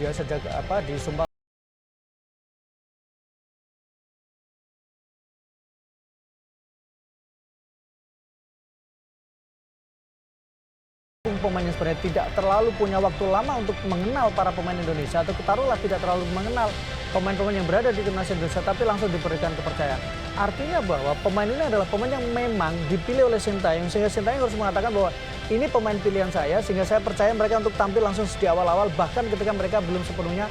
dia sejak disumbang pemain yang sebenarnya tidak terlalu punya waktu lama untuk mengenal para pemain Indonesia, atau taruhlah tidak terlalu mengenal pemain-pemain yang berada di timnas Indonesia, tapi langsung diberikan kepercayaan. Artinya bahwa pemain ini adalah pemain yang memang dipilih oleh Sintayong, sehingga Sintayong harus mengatakan bahwa ini pemain pilihan saya, sehingga saya percaya mereka untuk tampil langsung di awal-awal, bahkan ketika mereka belum sepenuhnya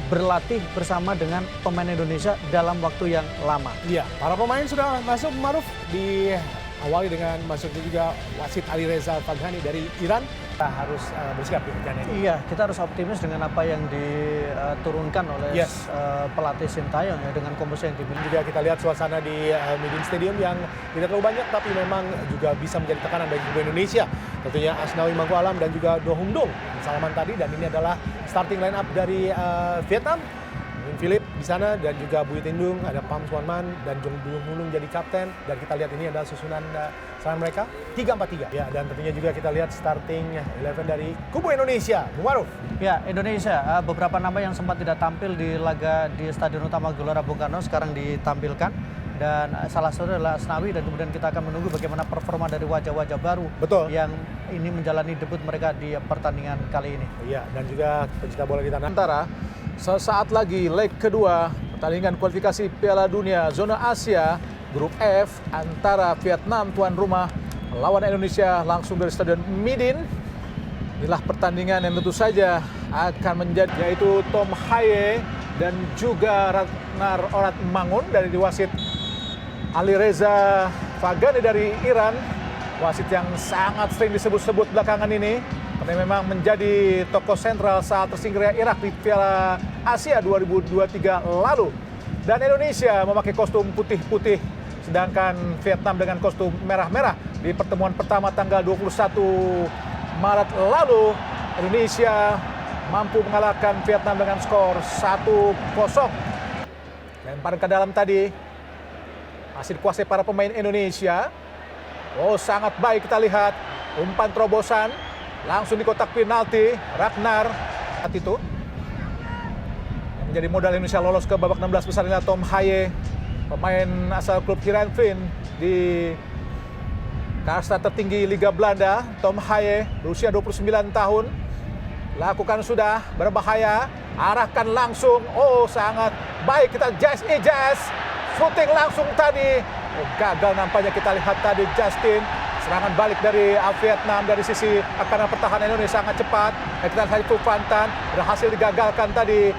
berlatih bersama dengan pemain Indonesia dalam waktu yang lama. Iya, para pemain sudah masuk, Maruf, diawali dengan masuknya juga wasit Alireza Faghani dari Iran. Kita harus bersikap di pertandingan ini. Iya, kita harus optimis dengan apa yang diturunkan oleh pelatih Sintayong ya, dengan komposisi yang dimiliki. Juga kita lihat suasana di Medin Stadium yang tidak terlalu banyak, tapi memang juga bisa menjadi tekanan bagi kubu Indonesia. Tentunya Asnawi Mangku Alam dan juga Do Hung Dong salaman tadi, dan ini adalah starting line up dari Vietnam. Philip di sana dan juga Bui Tindung, ada Pham Xuan Man dan Jong Du Hulung jadi kapten, dan kita lihat ini adalah susunan serangan mereka 3-4-3 ya, dan tentunya juga kita lihat starting 11 dari kubu Indonesia. Bung Maruf. Ya, Indonesia beberapa nama yang sempat tidak tampil di laga di Stadion Utama Gelora Bung Karno sekarang ditampilkan, dan salah satu adalah Asnawi, dan kemudian kita akan menunggu bagaimana performa dari wajah-wajah baru. Betul. Yang ini menjalani debut mereka di pertandingan kali ini. Iya, dan juga pencinta bola kita antara sesaat lagi leg kedua pertandingan kualifikasi Piala Dunia zona Asia grup F antara Vietnam tuan rumah melawan Indonesia langsung dari Stadion Midin. Inilah pertandingan yang tentu saja akan menjadi, yaitu Tom Haye dan juga Ratnar Orat Mangun dari wasit Alireza Faghani dari Iran, wasit yang sangat sering disebut-sebut belakangan ini karena memang menjadi tokoh sentral saat tersingkirnya Irak di Piala Asia 2023 lalu. Dan Indonesia memakai kostum putih-putih, sedangkan Vietnam dengan kostum merah-merah. Di pertemuan pertama tanggal 21 Maret lalu, Indonesia mampu mengalahkan Vietnam dengan skor 1-0. Lempar ke dalam tadi, masih dikuasai para pemain Indonesia. Oh, sangat baik kita lihat, umpan terobosan. Langsung di kotak penalti, Ratnar saat itu menjadi modal Indonesia lolos ke babak 16 besar. Inilah Tom Haye, pemain asal klub Heerenveen di kasta tertinggi Liga Belanda. Tom Haye berusia 29 tahun, lakukan sudah berbahaya, arahkan langsung. Oh, sangat baik kita Jazz, shooting langsung tadi. Oh, gagal nampaknya kita lihat tadi Justin. Serangan balik dari Vietnam dari sisi karena pertahanan Indonesia sangat cepat. Kita lihat Fantan berhasil digagalkan tadi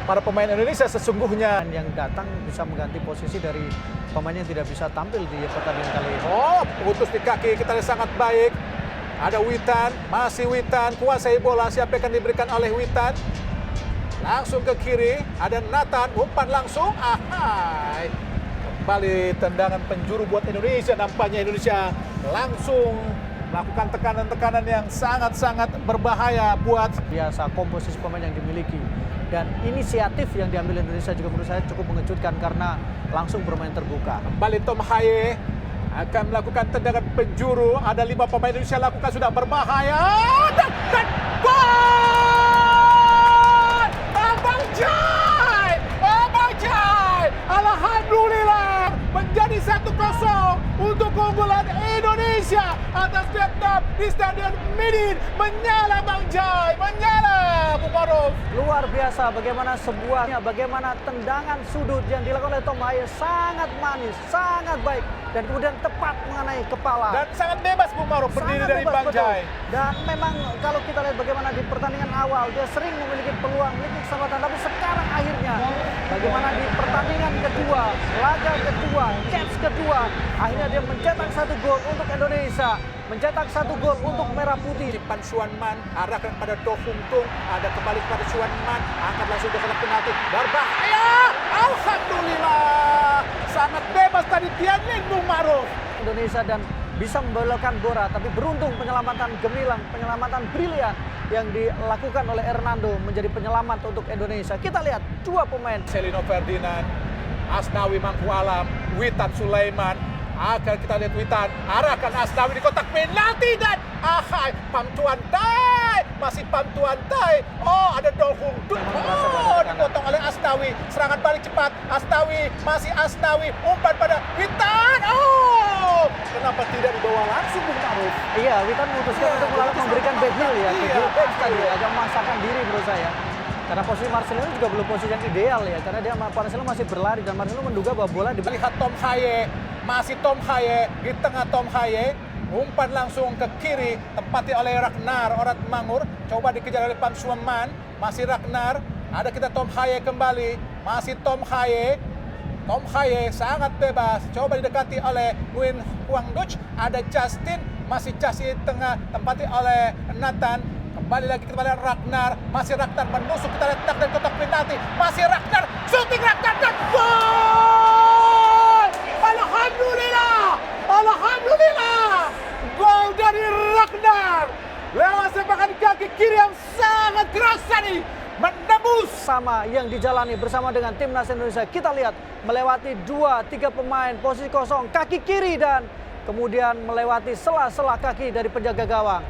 para pemain Indonesia sesungguhnya. Yang datang bisa mengganti posisi dari pemain yang tidak bisa tampil di pertandingan kali ini. Oh, putus di kaki, kita lihat sangat baik. Ada Witan, masih Witan, kuasai bola, siapa yang akan diberikan oleh Witan. Langsung ke kiri, ada Nathan, umpan langsung. Ahai. Kembali tendangan penjuru buat Indonesia, nampaknya Indonesia langsung melakukan tekanan-tekanan yang sangat-sangat berbahaya buat biasa komposisi pemain yang dimiliki, dan inisiatif yang diambil Indonesia juga menurut saya cukup mengejutkan karena langsung bermain terbuka. Kembali Tom Haye akan melakukan tendangan penjuru, ada 5 pemain Indonesia lakukan sudah berbahaya dan gol! Abang Jai! Alhamdulillah menjadi 1-0 untuk keunggulan Indonesia atas Vietnam di Stadion Midin. Menyala Bang Jai, menyala Bung Maruf. Luar biasa bagaimana bagaimana tendangan sudut yang dilakukan oleh Tom Haye sangat manis, sangat baik, dan kemudian tepat mengenai kepala. Dan sangat bebas Bung Maruf berdiri dari Bang Jai. Dan memang kalau kita lihat bagaimana di pertandingan awal dia sering memiliki peluang, memiliki kesempatan, tapi sekarang akhirnya bagaimana di pertandingan kedua, laga kedua, catch kedua, akhirnya dia mencetak 1 gol untuk Indonesia, mencetak 1 gol untuk Merah Putih. Pan Xuan Man arahkan pada Do Hung Dong, ada kembali kepada Xuan Man, angkat langsung ke kotak penalti, berbahaya. Alhamdulillah, sangat bebas tadi Tian Lin Bung Maruf. Indonesia dan bisa membelokkan Bora, tapi beruntung penyelamatan gemilang, penyelamatan brilian yang dilakukan oleh Hernando menjadi penyelamat untuk Indonesia. Kita lihat 2 pemain. Selino Ferdinand, Asnawi Mangku Alam, Witan Sulaiman. Akan kita lihat Witan arahkan Asnawi di kotak penalti dan Pham Xuan Tai masih Pham Tuan Thai. Oh, ada Do Hung Duk. merasa Oh, banyak tekanan. dipotong oleh Asnawi. Serangan balik cepat. Asnawi, masih Asnawi. Umpan pada Witan. Oh, kenapa tidak dibawa langsung Bung Maruf? Iya, Witan memutuskan Iya, untuk jadi memberikan sama- bad heel ya. iya, Bad heel bad tadi heel. agak memaksakan diri menurut saya. Karena posisi Marcelino juga belum posisi yang ideal ya. Karena dia Marcelino masih berlari dan Marcelino menduga bahwa bola di Lihat Tom Haye, masih Tom Haye, di tengah Tom Haye, umpan langsung ke kiri, tempati oleh Ragnar Orat Mangur, coba dikejar oleh Pham Suaman, masih Ragnar, ada kita Tom Haye kembali, masih Tom Haye sangat bebas, coba didekati oleh Nguyen Huang Duc, ada Justin, masih Justin tengah, tempati oleh Nathan, kembali lagi kepada Ragnar, masih Ragnar menusuk, kita lihat dari kotak penalti, masih Ragnar, shooting Ragnar dan gol! Alhamdulillah! Gol dari Ragnar lewat sepakan kaki kiri yang sangat keras tadi, menembus. sama yang dijalani bersama dengan timnas Indonesia. Kita lihat melewati 2-3 pemain posisi kosong kaki kiri dan kemudian melewati sela-sela kaki dari penjaga gawang.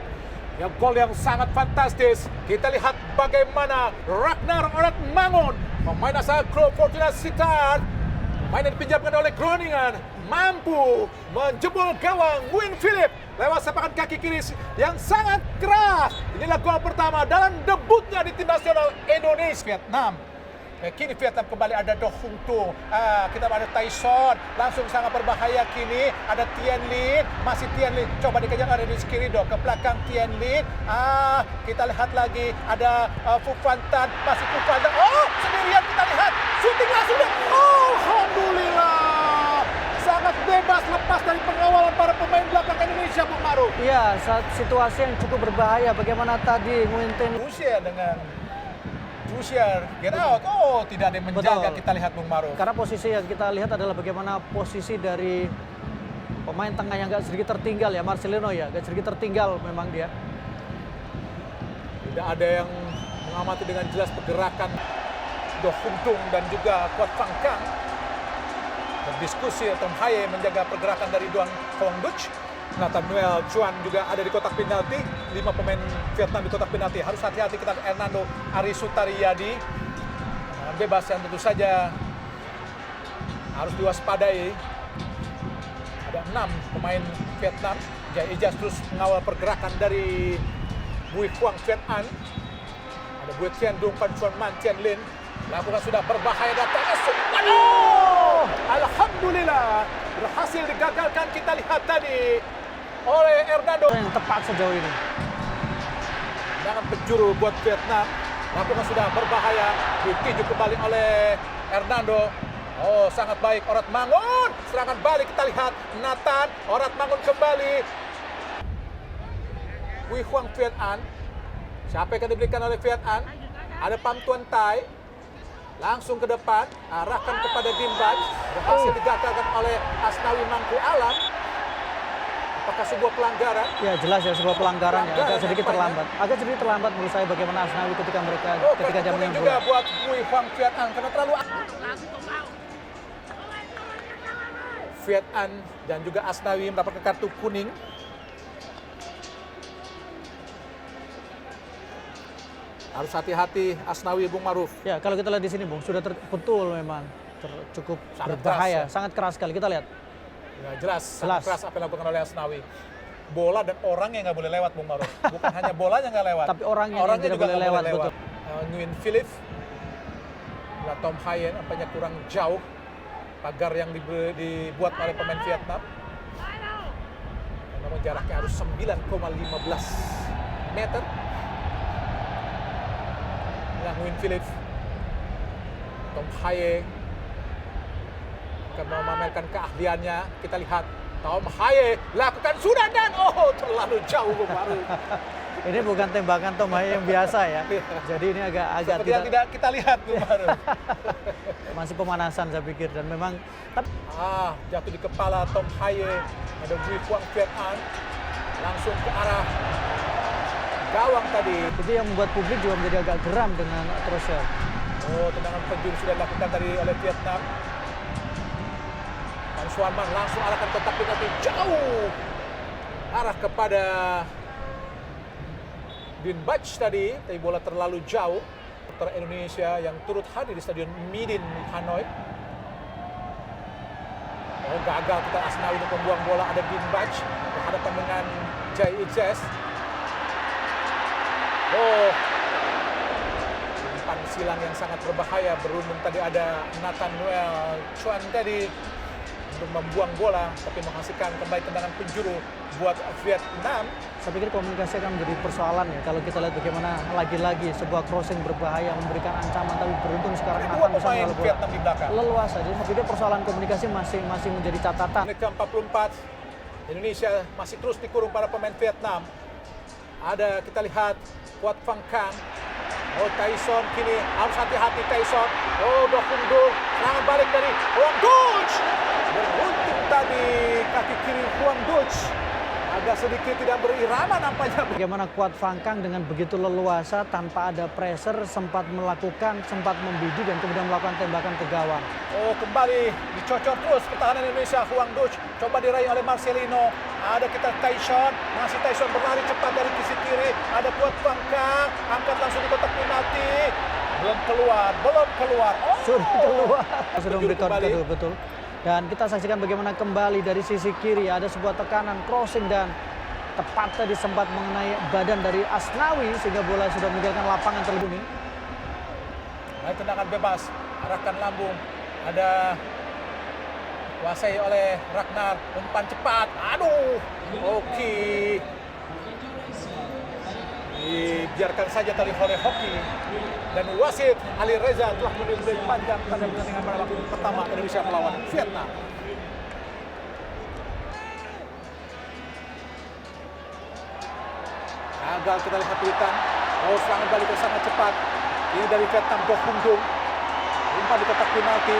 Ya, gol yang sangat fantastis. Kita lihat bagaimana Ragnar Orat Mangun, pemain asal klub Fortuna Sittard, pemain yang dipinjamkan oleh Groningen, mampu menjebol gawang Nguyen Philip lewat sepakan kaki kiri yang sangat keras. Inilah gol pertama dalam debutnya di tim nasional Indonesia. Vietnam. Kini Vietnam kembali ada Do Hung Tung. Kita ada Tyson, langsung sangat berbahaya kini. Ada Tien Lin, masih Tien Lin. Coba dikejar oleh Rizky Ridho ke belakang Tien Lin. Kita lihat lagi ada Phu Phan Tan, masih Phu Phan Tan. Oh, sendirian kita lihat. Shooting langsung. Alhamdulillah. Sangat bebas lepas dari pengawalan para pemain belakang Indonesia, Bung Maruf. Iya, saat situasi yang cukup berbahaya. Bagaimana tadi Nguyen Tin Rusia dengan Rusia get out. Oh, tidak ada yang menjaga. Betul. Kita lihat Bung Maruf. Karena posisi yang kita lihat adalah bagaimana posisi dari pemain tengah yang agak sedikit tertinggal ya, Marcelino ya, agak sedikit tertinggal memang dia. Tidak ada yang mengamati dengan jelas pergerakan Do Hung Tung dan juga Quat Phang Cang. Berdiskusi Tom Haye menjaga pergerakan dari Duan Huang Duc. Nathaniel Chuan juga ada di kotak penalti. 5 pemain Vietnam di kotak penalti. Harus hati-hati kita Hernando Arisutariadi. Bebas yang tentu saja harus diwaspadai. Ada 6 pemain Vietnam. Jai Ijaz terus mengawal pergerakan dari Bui Huang Viet An. Ada Bui Tien Dung, Phan Chuan Man, Tien Lin. Lakukan sudah berbahaya datangnya. Oh, alhamdulillah berhasil digagalkan. Kita lihat tadi oleh Hernando. Yang tepat sejauh ini. Jangan penjuru buat Vietnam. Lakukan sudah berbahaya. Dituju kembali oleh Hernando. Oh, sangat baik Orat Mangun. Serangan balik kita lihat Nathan. Orat Mangun kembali. Bui Huang Viet An. Siapa yang akan diberikan oleh Viet An? Ada Pham Tuan Thai. Langsung ke depan, arahkan kepada Dinbaj. Berhasil digagalkan oleh Asnawi Mangku Alam. Apakah sebuah pelanggaran? Ya jelas ya sebuah pelanggaran ya, agak Pelanggaran sedikit nampaknya. terlambat. Agak sedikit terlambat menurut saya bagaimana Asnawi ketika Kartu dia kuning menang juga bola. buat Bui Huang Viet An karena terlalu Viet An dan juga Asnawi mendapatkan kartu kuning. Harus hati-hati Asnawi, Bung Maruf. Ya kalau kita lihat di sini Bung, sudah betul memang cukup Sangat berbahaya, keras, ya. sangat keras sekali. Kita lihat. Ya, jelas, sangat keras apa yang dilakukan oleh Asnawi. Bola dan orang yang nggak boleh lewat, Bung Maruf. Bukan hanya bolanya nggak lewat. Tapi orangnya yang tidak juga boleh nggak lewat, betul. Nguyen Philip. Nah, Tom Haye nampaknya kurang jauh pagar yang dibuat oleh pemain Vietnam. Namun jaraknya harus 9,15 meter. Nah, Nguyen Philip. Tom Haye akan memamerkan keahliannya. Kita lihat Tom Haye lakukan sudah dan terlalu jauh Bung Maruf. Ini bukan tembakan Tom Haye yang biasa ya. Jadi ini agak Seperti yang tidak kita lihat Bung Maruf. masih pemanasan saya pikir dan memang Jatuh di kepala Tom Haye. Ada Bui Huang Viet An langsung ke arah gawang tadi. itu yang membuat publik juga menjadi agak geram dengan Trosel. Tendangan penjuru sudah dilakukan tadi oleh Vietnam. Pham Xuan Man langsung arahkan kotak penalti jauh. Arah kepada Din Bach tadi, tapi bola terlalu jauh. Supporter Indonesia yang turut hadir di Stadion Midin Hanoi. Oh, gagal kita Asnawi untuk membuang bola. Ada Din Bach berhadapan dengan Jai Ijes. Oh, umpan silang yang sangat berbahaya. Beruntung tadi ada Nathaniel Chuan tadi untuk membuang bola, tapi menghasilkan kembali tendangan penjuru buat Vietnam. Saya pikir komunikasi akan menjadi persoalan ya. Kalau kita lihat bagaimana lagi-lagi sebuah crossing berbahaya memberikan ancaman, tapi beruntung sekarang Dua Nathan bisa pemain mengelola bola. Vietnam di belakang. Leluasa. Jadi saya pikir persoalan komunikasi masih menjadi catatan. Menit ke-44, Indonesia masih terus dikurung para pemain Vietnam. Ada kita lihat Quat Van Cang. Oh, Tyson kini harus hati-hati Tyson. Oh, Do Hung Dul, serangan balik dari Huang Duch. Beruntung tadi kaki kiri Huang Duch. Agak sedikit tidak berirama nampaknya. Bagaimana Quat Van Cang dengan begitu leluasa tanpa ada pressure sempat membidik dan kemudian melakukan tembakan ke gawang. Oh, kembali dicocor terus pertahanan Indonesia. Huang Duch coba diraih oleh Marcelino. Ada kita Tyson, masih Tyson berlari cepat dari sisi kiri. Ada Quat Van Cang, angkat langsung di kotak penalti. Belum keluar. Oh, Sudah keluar. Sudah Penjuru memberikan kembali. betul. Dan kita saksikan bagaimana kembali dari sisi kiri ada sebuah tekanan crossing dan tepat tadi sempat mengenai badan dari Asnawi sehingga bola sudah meninggalkan lapangan terlebih. Nah, tendangan bebas, arahkan lambung. Ada kuasai oleh Ragnar, umpan cepat. Aduh, oke. Dibiarkan saja tadi oleh Hoki. Dan wasit Ali Reza telah menilai panjang pada pertandingan pada waktu pertama Indonesia melawan Vietnam. Gagal kita lihat Witan. Oh, serangan balik yang sangat cepat. Ini dari Vietnam, Do Hung Dul. Umpan di kotak penalti.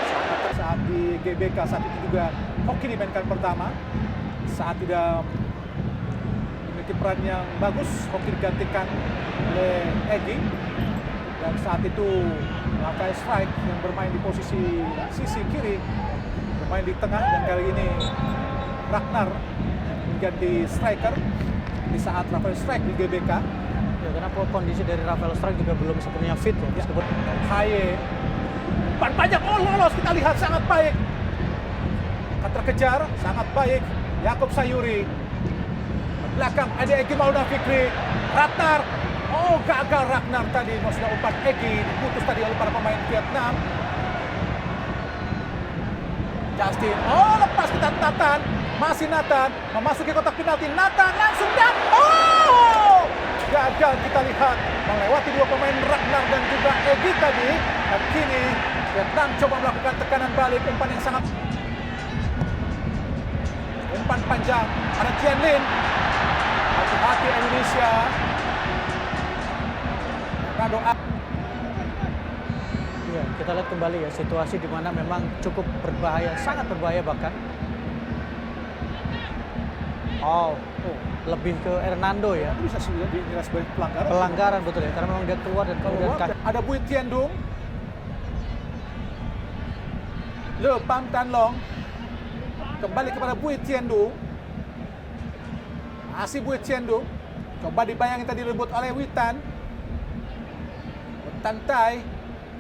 Sangat saat di GBK saat itu juga Hoki dimainkan pertama. Saat tidak memiliki peran yang bagus, Hoki digantikan oleh Egy. Dan saat itu Rafael Strike yang bermain di posisi sisi kiri bermain di tengah, dan kali ini Ragnar menjadi striker di saat Rafael Strike di GBK. Ya, karena kondisi dari Rafael Strike juga belum sepenuhnya fit ya. Meskipun Haye umpan panjang, oh lolos, kita lihat sangat baik. Akan terkejar, sangat baik. Yaakob Sayuri. Belakang ada Egy Maulana Fikri. Ragnar. Oh, gagal Ragnar tadi. Maksudnya umpan Egy diputus tadi oleh para pemain Vietnam. Justin. Oh, lepas kita Nathan. Masih Nathan. Memasuki kotak penalti. Nathan langsung dan oh! Gagal kita lihat. Melewati dua pemain Ragnar dan juga Egy tadi. Dan kini Vietnam coba melakukan tekanan balik. Umpan yang sangat... Umpan panjang. Ada Tian Lin. Hati-hati Indonesia. Ronaldo up. ya, kita lihat kembali ya situasi di mana memang cukup berbahaya, sangat berbahaya bahkan. Oh, lebih ke Hernando ya. Bisa sih dinilai sebagai pelanggaran. Pelanggaran betul ya, karena memang dia keluar dan kemudian Ada Bui Tiendung. Le Pam Tan Long. Kembali kepada Bui Tiendung. Masih Bui Tiendung. Coba dibayangin tadi direbut oleh Witan. Tantai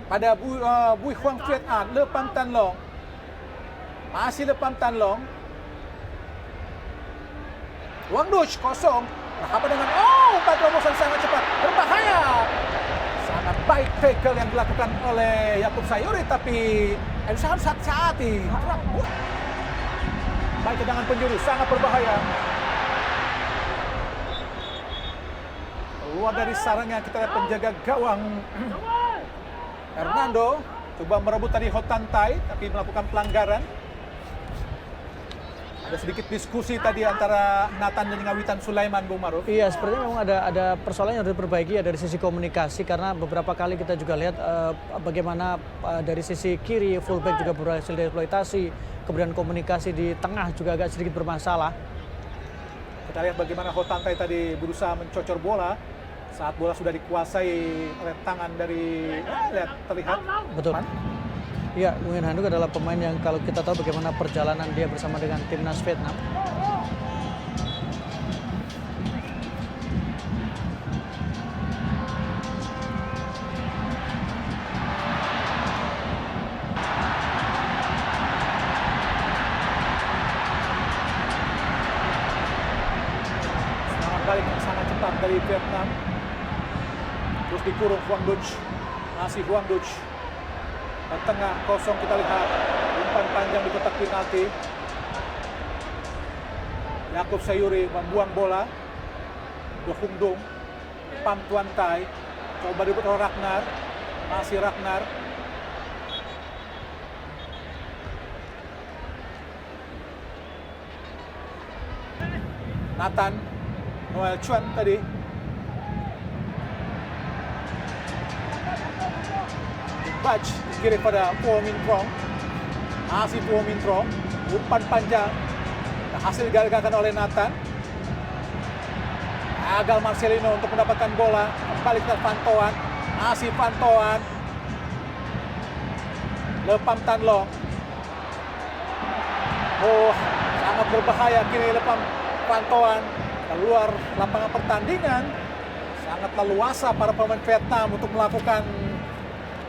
pada Bui Huang Viet An. Le Pam Tan Long. Masih Le Pam Tan Long. Huang Duch kosong. Berhadapan dengan umpan terobosan sangat cepat. Berbahaya. Sangat baik tackle yang dilakukan oleh Yaakob Sayuri, tapi Indonesia harus hati-hati. Baik tendangan penjuru, sangat berbahaya. Keluar dari sarangnya kita lihat penjaga gawang Hernando coba merebut tadi Hotantai tapi melakukan pelanggaran. Ada sedikit diskusi tadi antara Nathan dan Witan Sulaiman, Bung Maruf. Iya, sepertinya memang ada persoalan yang harus diperbaiki ya dari sisi komunikasi, karena beberapa kali kita juga lihat bagaimana dari sisi kiri fullback juga berhasil dieksploitasi, kemudian komunikasi di tengah juga agak sedikit bermasalah. Kita lihat bagaimana Hotantai tadi berusaha mencocor bola saat bola sudah dikuasai oleh tangan dari terlihat. Betul. Ya, Nguyen Han Duc adalah pemain yang kalau kita tahu bagaimana perjalanan dia bersama dengan timnas Vietnam. balik yang sangat cepat dari Vietnam. Terus dikurung Huang Duc. Masih Huang Duc. Ke tengah kosong kita lihat. Umpan panjang di kotak penalti. Yaakob Sayuri membuang bola. Do Hung Dung. Pham Tuan Tai. Coba direbut oleh Ragnar. Masih Ragnar. Nathan. Noel Chuan tadi. Baj kiri pada Puo Min Trong. Masih Puo Min Trong. Umpan panjang. Hasil digagalkan oleh Nathan. Gagal Marcelino untuk mendapatkan bola. Kembali ke Van Toan. Masih Van Toan. Le Pham Tan Long. Oh, sangat berbahaya kini Le Pham Van Toan. Keluar lapangan pertandingan. Sangat leluasa para pemain Vietnam untuk melakukan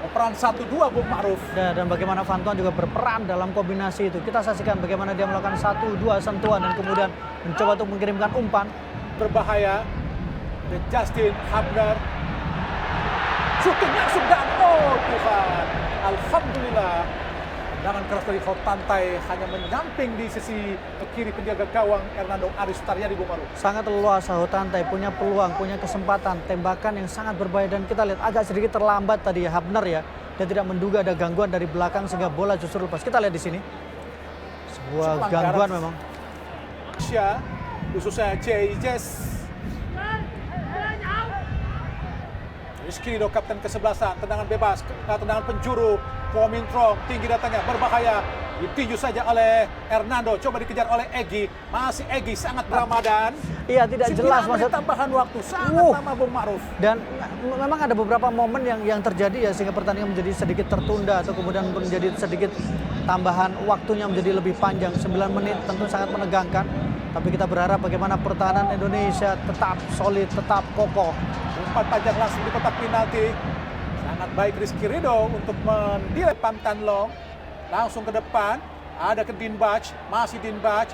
peran 1-2 Bung Ma'ruf. Dan bagaimana Van Tuan juga berperan dalam kombinasi itu. Kita saksikan bagaimana dia melakukan 1-2 sentuhan dan kemudian mencoba untuk mengirimkan umpan. Berbahaya. Dan Justin Hubner. Shooting langsung dan oh Tuhan. Alhamdulillah. Tendangan keras dari Ho Tan Tai hanya menyamping di sisi kiri penjaga gawang Hernando Ari Sutaryadi Bung Ma'ruf. Sangat leluasa Ho Tan Tai, punya peluang, punya kesempatan, tembakan yang sangat berbahaya. Dan kita lihat agak sedikit terlambat tadi ya Hubner ya. Dia tidak menduga ada gangguan dari belakang sehingga bola justru lepas. Kita lihat di sini. Sebuah gangguan memang. Asia, khususnya JJS. Rizky Ridho kapten ke-11, tendangan bebas, tendangan penjuru, Puo Min Trong, tinggi datangnya, berbahaya, ditinju saja oleh Hernando, coba dikejar oleh Egy, masih Egy sangat Ramadan. Iya, tidak jelas maksud tambahan waktu, sangat lama Bung Ma'ruf. Dan memang ada beberapa momen yang terjadi ya sehingga pertandingan menjadi sedikit tertunda atau kemudian menjadi sedikit tambahan waktunya menjadi lebih panjang. 9 menit tentu sangat menegangkan. Tapi kita berharap bagaimana pertahanan Indonesia tetap solid, tetap kokoh. Umpan panjang langsung di kotak penalti. Sangat baik Rizky Ridho untuk mendelay Pham Tan Long. Langsung ke depan. Ada ke Din Bach. Masih Din Bach.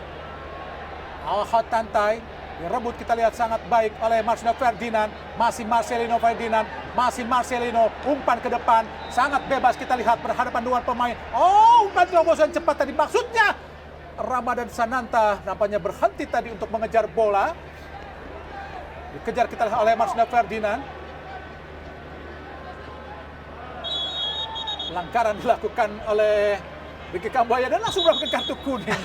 Ho Tan Tai. Direbut kita lihat sangat baik oleh Marcelino Ferdinand. Masih Marcelino Ferdinand. Masih Marcelino. Umpan ke depan. Sangat bebas kita lihat berhadapan dengan pemain. Oh, umpan terobosan cepat tadi. Maksudnya Ramadan Sananta nampaknya berhenti tadi untuk mengejar bola. Dikejar kita lihat oleh Marcelino Ferdinand. Pelanggaran dilakukan oleh Ricky Kambuaya dan langsung mendapatkan kartu kuning.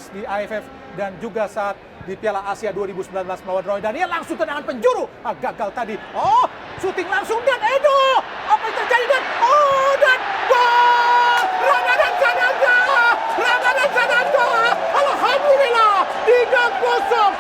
Di AFF dan juga saat di Piala Asia 2019 melawan Roy Daniel langsung tendangan penjuru. Gagal tadi. Oh, syuting langsung dan Edo. Apa yang terjadi dan oh dan gol! Ramadan Sananta! Ramadan Sananta! Alhamdulillah 3-0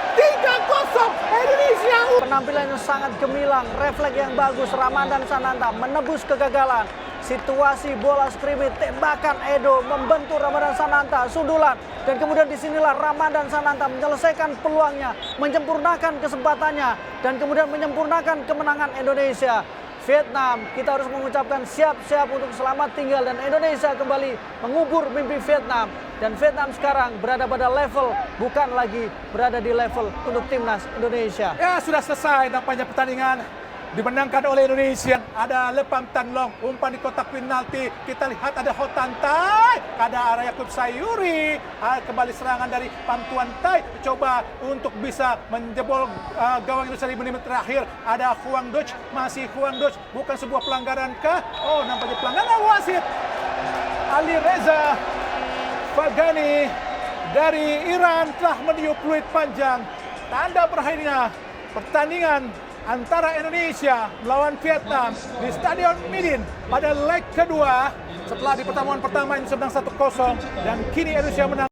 Indonesia. Penampilan yang sangat gemilang, refleks yang bagus Ramadan Sananta menebus kegagalan. Situasi bola skrimmit, tembakan Edo membentur Ramadan Sananta, sundulan. Dan kemudian disinilah Ramadan Sananta menyelesaikan peluangnya, menyempurnakan kesempatannya. Dan kemudian menyempurnakan kemenangan Indonesia. Vietnam, kita harus mengucapkan siap-siap untuk selamat tinggal. Dan Indonesia kembali mengubur mimpi Vietnam. Dan Vietnam sekarang berada pada level, bukan lagi berada di level untuk timnas Indonesia. Ya, sudah selesai nampaknya pertandingan. Dimenangkan oleh Indonesia. Ada Le Pham Tan Long, umpan di kotak penalti. Kita lihat ada Ho Tan Tai, ada Yaakob Sayuri. Kembali serangan dari Pham Tuan Tai. Coba untuk bisa menjebol gawang Indonesia di menit terakhir. Ada Huang Duc, masih Huang Duc. Bukan sebuah pelanggaran kah? Oh, nampaknya pelanggaran wasit. Ali Reza Fagani dari Iran telah meniup peluit panjang. Tanda berakhirnya pertandingan antara Indonesia melawan Vietnam di Stadion Midin pada leg kedua setelah di pertemuan pertama Indonesia menang 1-0 dan kini Indonesia menang